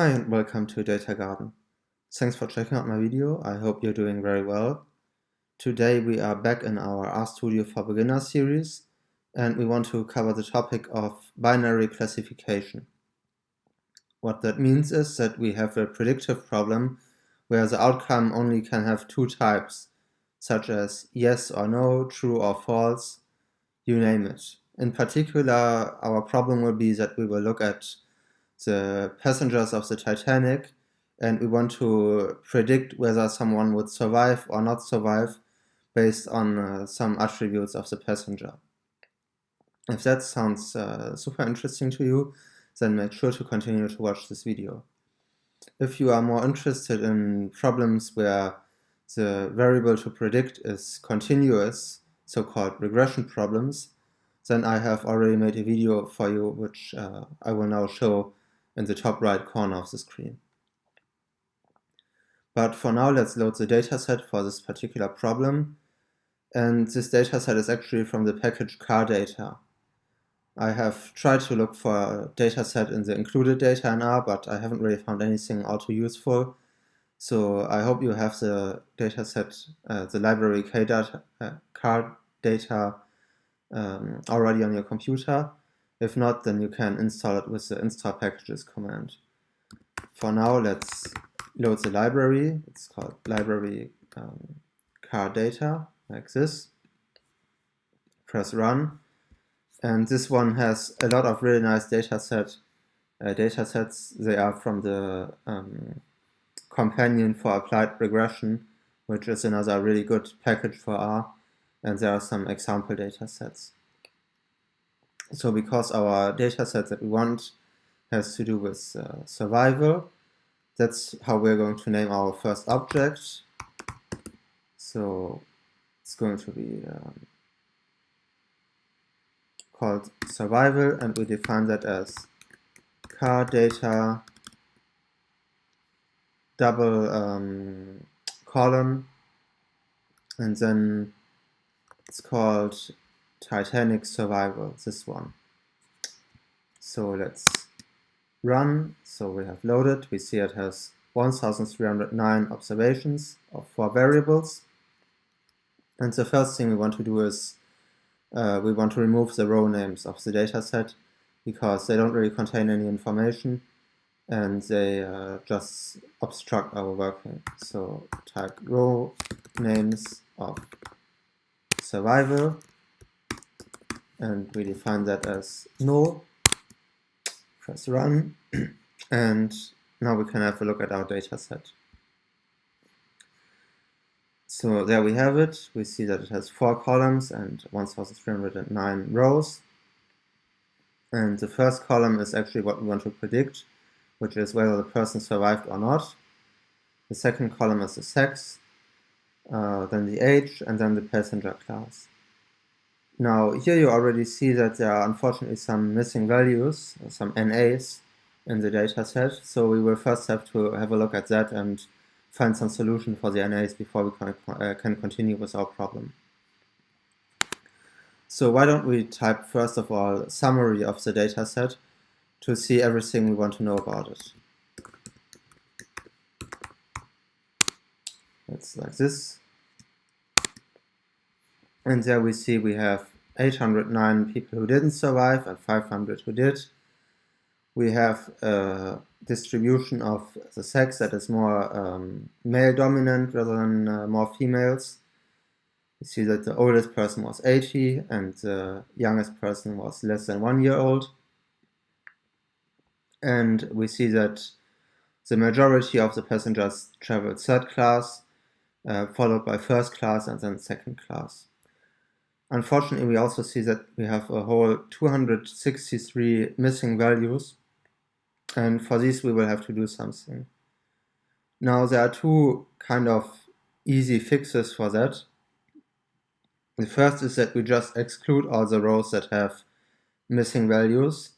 Hi and welcome to Data Garden. Thanks for checking out my video. I hope you're doing very well. Today we are back in our RStudio for Beginners series and we want to cover the topic of binary classification. What that means is that we have a predictive problem where the outcome only can have two types, such as yes or no, true or false, you name it. In particular, our problem will be that we will look at the passengers of the Titanic and we want to predict whether someone would survive or not survive based on some attributes of the passenger. If that sounds super interesting to you, then make sure to continue to watch this video. If you are more interested in problems where the variable to predict is continuous, so-called regression problems, then I have already made a video for you which I will now show in the top right corner of the screen. But for now, let's load the dataset for this particular problem. And this dataset is actually from the package car data. I have tried to look for a dataset in the included data in R, but I haven't really found anything all too useful. So I hope you have the dataset, the library car data already on your computer. If not, then you can install it with the install packages command. For now, let's load the library. It's called library car data, like this. Press run. And this one has a lot of really nice datasets. They are from the companion for applied regression, which is another really good package for R. And there are some example datasets. So because our dataset that we want has to do with survival, that's how we're going to name our first object. So it's going to be called survival, and we define that as car data double column, and then it's called Titanic survival, this one. So let's run. So we have loaded. We see it has 1309 observations of 4 variables. And the first thing we want to do is we want to remove the row names of the dataset because they don't really contain any information and they just obstruct our working. So type row names of survival and we define that as no. Press run and now we can have a look at our dataset. So there we have it. We see that it has 4 columns and 1309 rows. And the first column is actually what we want to predict, which is whether the person survived or not. The second column is the sex, then the age, and then the passenger class. Now here you already see that there are unfortunately some missing values, some NAs in the dataset. So we will first have to have a look at that and find some solution for the NAs before we can continue with our problem. So why don't we type first of all summary of the dataset to see everything we want to know about it. It's like this. And there we see we have 809 people who didn't survive and 500 who did. We have a distribution of the sex that is more male dominant rather than more females. You see that the oldest person was 80 and the youngest person was less than 1 year old. And we see that the majority of the passengers traveled third class, followed by first class and then second class. Unfortunately, we also see that we have a whole 263 missing values, and for these we will have to do something. Now there are 2 kind of easy fixes for that. The first is that we just exclude all the rows that have missing values,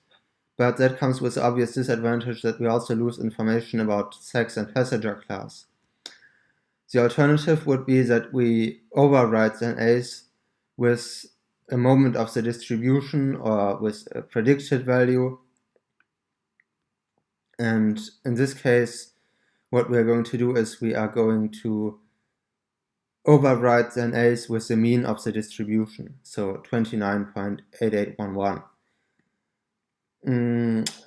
but that comes with the obvious disadvantage that we also lose information about sex and passenger class. The alternative would be that we override the NAs with a moment of the distribution or with a predicted value, And in this case, what we're going to do is we are going to overwrite the NAs with the mean of the distribution, so 29.8811.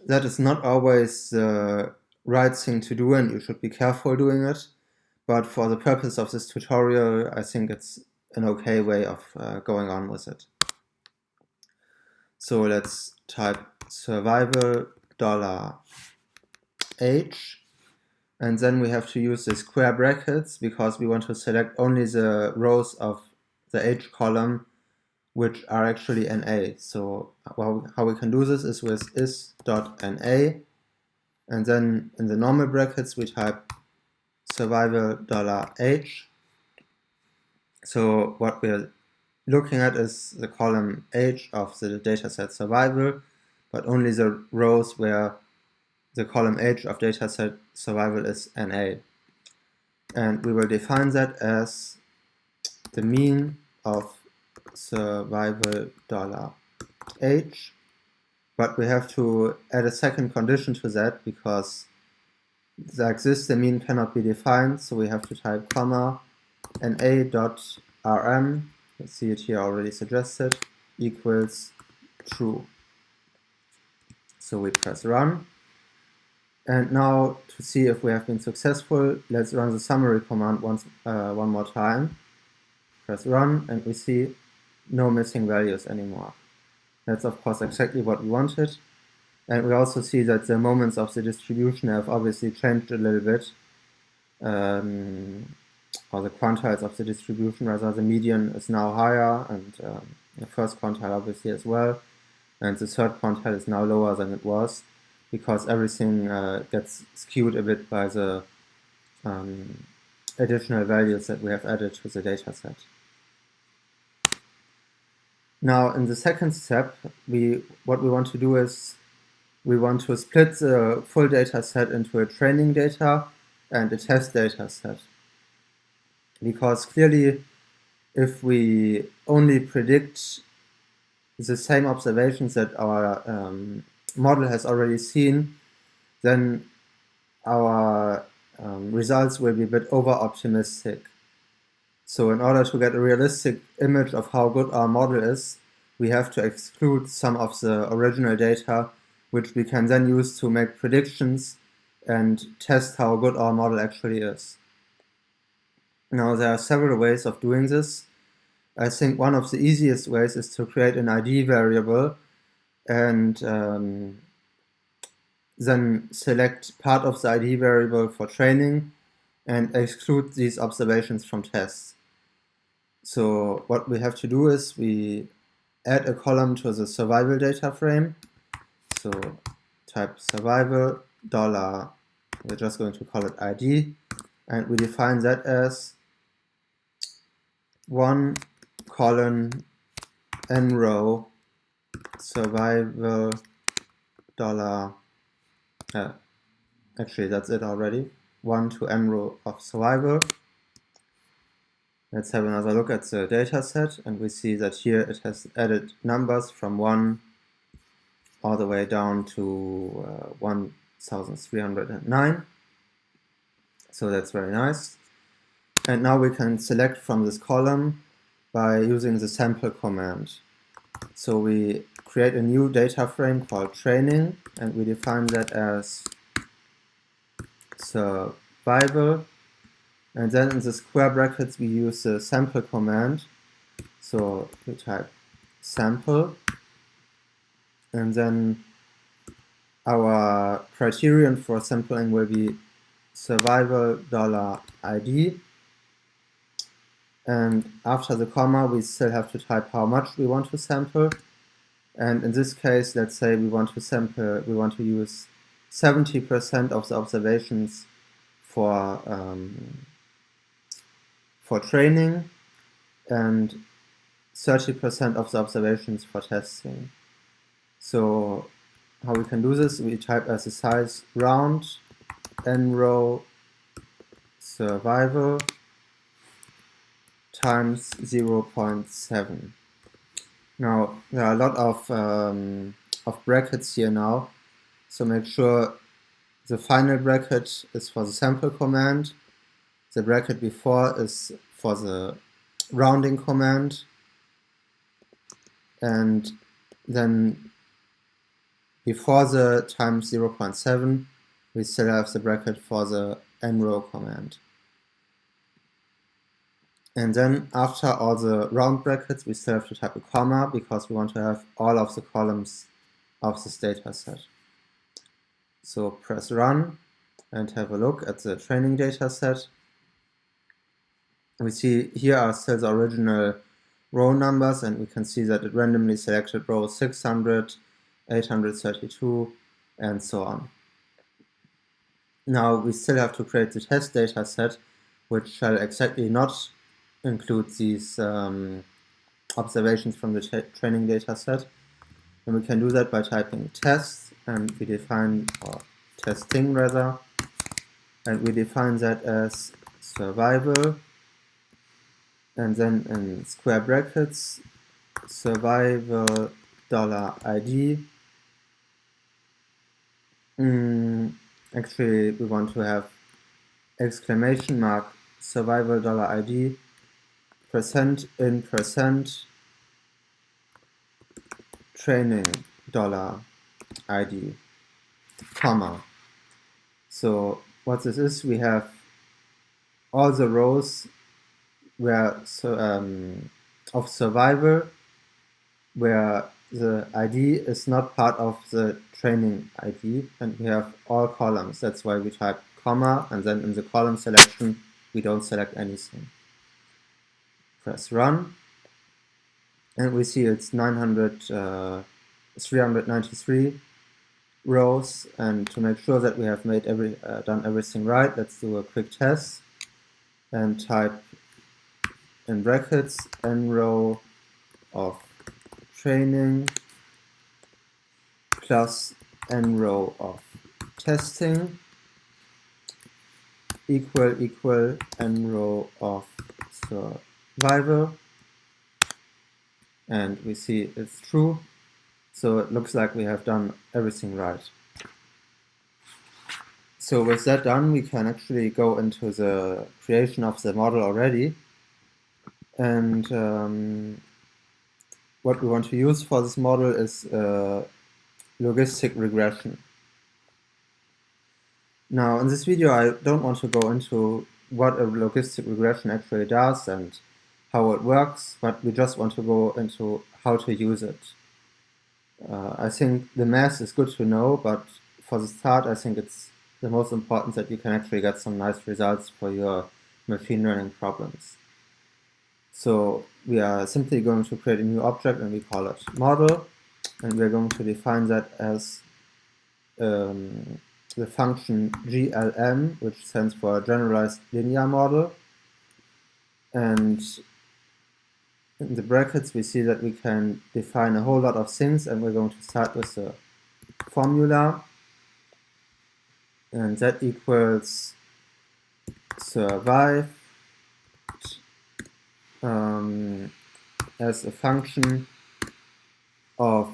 That is not always the right thing to do, and you should be careful doing it. But for the purpose of this tutorial, I think it's an okay way of going on with it. So let's type survival $H, and then we have to use the square brackets because we want to select only the rows of the H column which are actually NA. So how we can do this is with is.NA, and then in the normal brackets we type survival $H. So what we're looking at is the column H of the dataset survival, but only the rows where the column H of dataset survival is NA. And we will define that as the mean of survival $H, but we have to add a second condition to that because like this the mean cannot be defined, so we have to type comma na.rm, let's see it here already suggested, equals true. So we press run. And now to see if we have been successful, let's run the summary command one more time. Press run, and we see no missing values anymore. That's of course exactly what we wanted. And we also see that the moments of the distribution have obviously changed a little bit. Or the quantiles of the distribution, rather, the median is now higher, and the first quantile obviously as well. And the third quantile is now lower than it was, because everything gets skewed a bit by the additional values that we have added to the dataset. Now, in the second step, what we want to do is we want to split the full dataset into a training data and a test dataset. Because clearly, if we only predict the same observations that our model has already seen, then our results will be a bit over-optimistic. So in order to get a realistic image of how good our model is, we have to exclude some of the original data, which we can then use to make predictions and test how good our model actually is. Now, there are several ways of doing this. I think one of the easiest ways is to create an ID variable and then select part of the ID variable for training and exclude these observations from tests. So what we have to do is we add a column to the survival data frame. So type survival $, we're just going to call it ID, and we define that as 1 colon n row survival actually that's it already, 1 to n row of survival. Let's have another look at the data set, and we see that here it has added numbers from 1 all the way down to 1309. So that's very nice. And now we can select from this column by using the sample command. So we create a new data frame called training, and we define that as survival. And then in the square brackets we use the sample command. So we type sample, and then our criterion for sampling will be survival $ID. And after the comma we still have to type how much we want to sample. And in this case, let's say we want to use 70% of the observations for training and 30% of the observations for testing. So how we can do this, we type as a size round n row survival times 0.7. Now there are a lot of brackets here now, so make sure the final bracket is for the sample command, the bracket before is for the rounding command, and then before the times 0.7 we still have the bracket for the nrow command. And then after all the round brackets we still have to type a comma because we want to have all of the columns of this data set. So press run and have a look at the training data set. We see here are still the original row numbers, and we can see that it randomly selected row 600, 832, and so on. Now we still have to create the test data set, which shall exactly not include these observations from the training data set. And we can do that by typing test, and we define, or testing rather, and we define that as survival, and then in square brackets, survival $id. Actually, we want to have exclamation mark survival $id, percent in percent training $id, comma. So what this is, we have all the rows where of survival where the ID is not part of the training ID, and we have all columns. That's why we type comma, and then in the column selection we don't select anything. Press run, and we see it's 393 rows. And to make sure that we have made done everything right, let's do a quick test and type in brackets nrow of training plus nrow of testing equal nrow of survival, and we see it's true. So it looks like we have done everything right. So with that done, we can actually go into the creation of the model already. And what we want to use for this model is logistic regression. Now, in this video, I don't want to go into what a logistic regression actually does and how it works, but we just want to go into how to use it. I think the math is good to know, but for the start, I think it's the most important that you can actually get some nice results for your machine learning problems. So we are simply going to create a new object, and we call it model, and we're going to define that as the function GLM, which stands for generalized linear model. And in the brackets we see that we can define a whole lot of things, and we're going to start with the formula, and that equals survive as a function of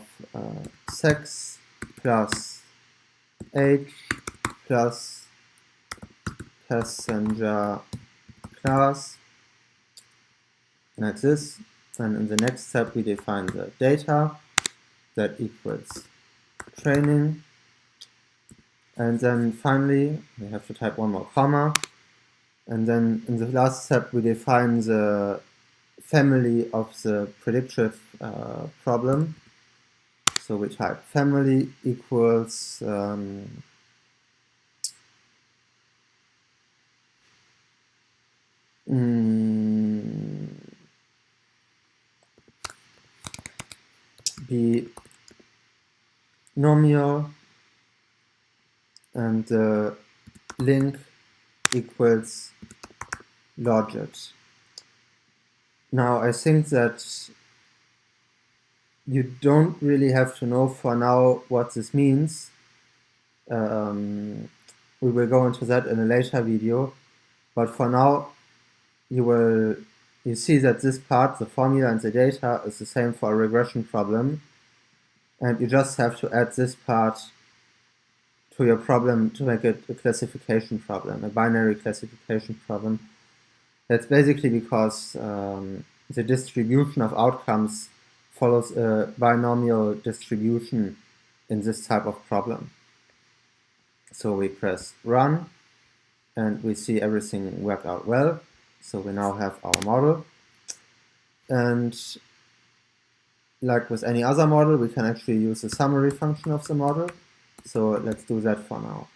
sex plus age plus passenger class, like this. And in the next step we define the data, that equals training, and then finally we have to type one more comma, and then in the last step we define the family of the predictive problem. So we type family equals binomial, and the link equals logit. Now I think that you don't really have to know for now what this means. We will go into that in a later video, but for now you see that this part, the formula and the data, is the same for a regression problem, and you just have to add this part to your problem to make it a classification problem, a binary classification problem. That's basically because the distribution of outcomes follows a binomial distribution in this type of problem. So we press run, and we see everything work out well. So we now have our model. And like with any other model, we can actually use the summary function of the model. So let's do that for now.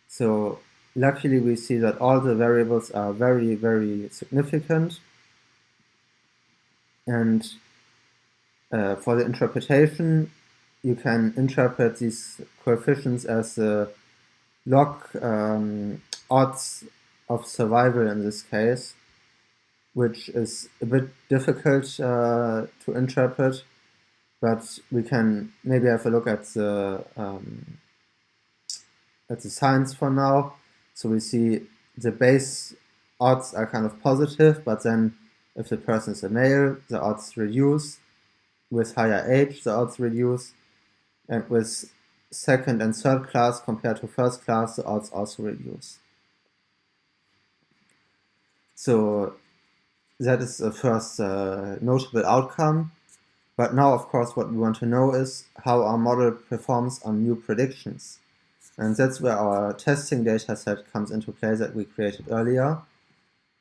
So luckily we see that all the variables are very, very significant. And for the interpretation, you can interpret these coefficients as the log odds of survival in this case, which is a bit difficult to interpret, but we can maybe have a look at the signs for now. So we see the base odds are kind of positive, but then if the person is a male, the odds reduce. With higher age, the odds reduce. And with second and third class compared to first class, the odds also reduce. So that is the first notable outcome. But now, of course, what we want to know is how our model performs on new predictions. And that's where our testing data set comes into play that we created earlier.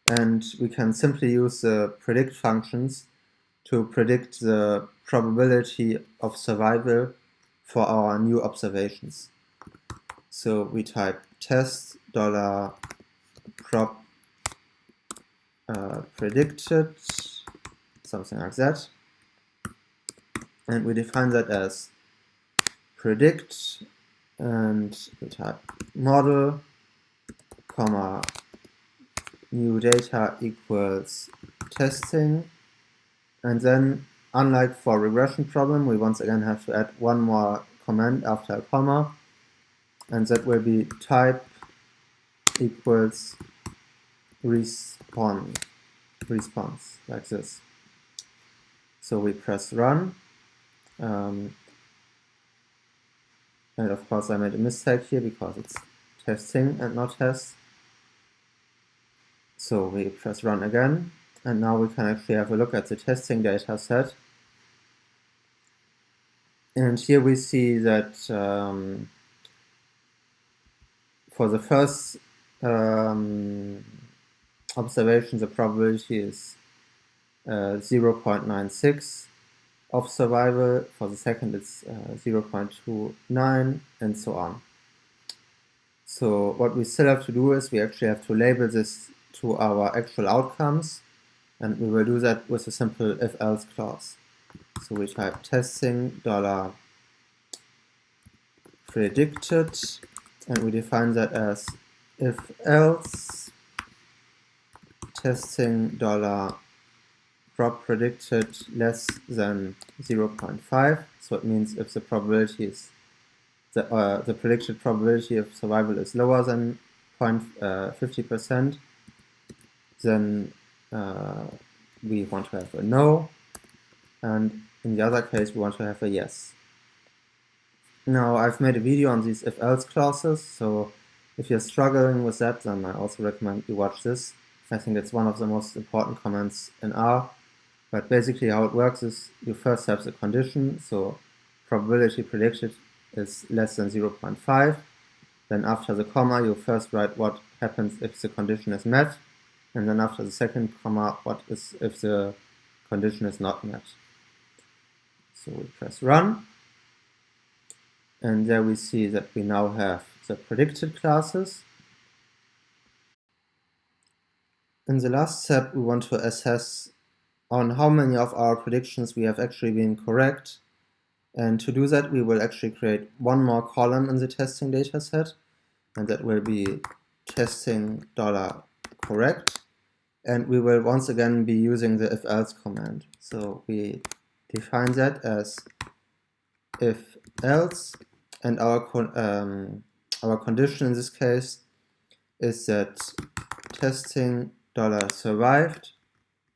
And we can simply use the predict functions to predict the probability of survival for our new observations. So we type test $prop predicted, something like that. And we define that as predict, and we type model, comma, new data equals testing. And then, unlike for regression problem, we once again have to add one more comment after a comma, and that will be type equals response, like this. So we press run, and of course I made a mistake here because it's testing and not test. So we press run again, and now we can actually have a look at the testing data set. And here we see that for the first observation, the probability is 0.96 of survival. For the second, it's 0.29, and so on. So what we still have to do is we actually have to label this to our actual outcomes, and we will do that with a simple if-else clause. So we type testing $predicted, and we define that as if-else testing $prop predicted less than 0.5. So it means if the probability is the predicted probability of survival is lower than 50%, then we want to have a no, and in the other case we want to have a yes. Now I've made a video on these if-else clauses, so if you're struggling with that, then I also recommend you watch this. I think it's one of the most important comments in R. But basically how it works is you first have the condition, so probability predicted is less than 0.5. Then after the comma you first write what happens if the condition is met, and then after the second comma what is if the condition is not met. So we press run, and there we see that we now have the predicted classes. In the last step we want to assess on how many of our predictions we have actually been correct, and to do that we will actually create one more column in the testing data set, and that will be testing $correct, and we will once again be using the if-else command. So we define that as if-else, and our condition in this case is that testing $survived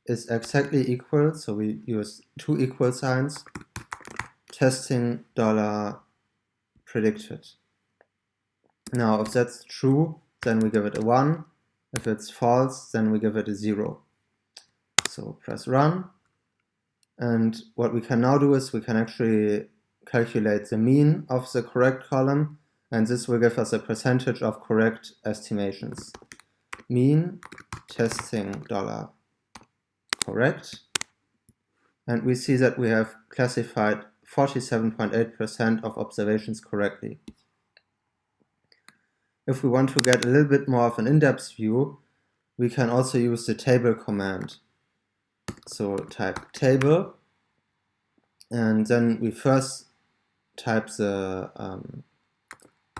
is exactly equal, so we use two equal signs, testing predicted. Now, if that's true, then we give it a 1. If it's false, then we give it a 0. So press run. And what we can now do is we can actually calculate the mean of the correct column, and this will give us a percentage of correct estimations. Mean testing $correct. And we see that we have classified 47.8% of observations correctly. If we want to get a little bit more of an in-depth view, we can also use the table command. So type table, and then we first type the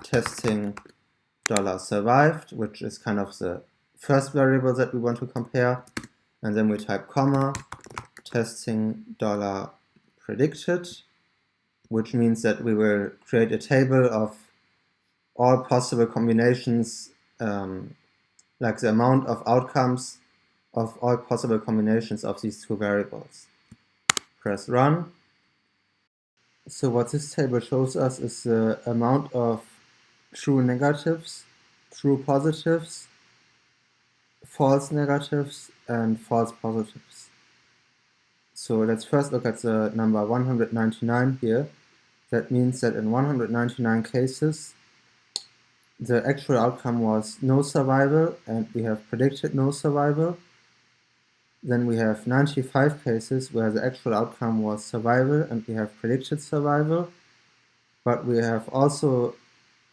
testing $survived, which is kind of the first variable that we want to compare, and then we type comma, testing $predicted, which means that we will create a table of all possible combinations, like the amount of outcomes of all possible combinations of these two variables. Press run. So what this table shows us is the amount of true negatives, true positives, false negatives, and false positives. So let's first look at the number 199 here. That means that in 199 cases, the actual outcome was no survival, and we have predicted no survival. Then we have 95 cases where the actual outcome was survival, and we have predicted survival. But we have also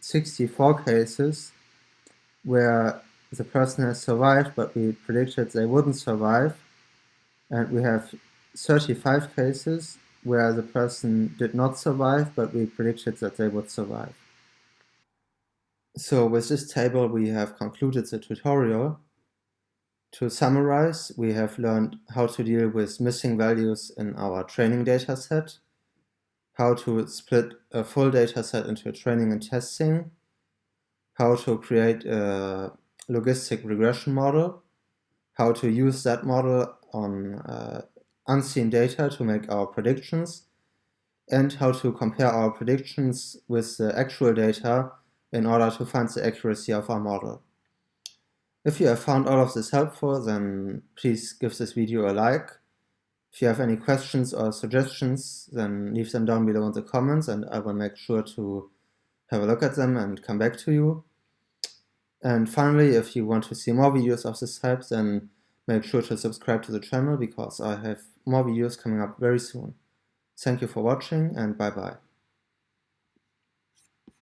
64 cases where the person has survived, but we predicted they wouldn't survive. And we have 35 cases where the person did not survive, but we predicted that they would survive. So with this table, we have concluded the tutorial. To summarize, we have learned how to deal with missing values in our training dataset, how to split a full dataset into training and testing, how to create a logistic regression model, how to use that model on unseen data to make our predictions, and how to compare our predictions with the actual data in order to find the accuracy of our model. If you have found all of this helpful, then please give this video a like. If you have any questions or suggestions, then leave them down below in the comments, and I will make sure to have a look at them and come back to you. And finally, if you want to see more videos of this type, then make sure to subscribe to the channel, because I have more videos coming up very soon. Thank you for watching, and bye bye.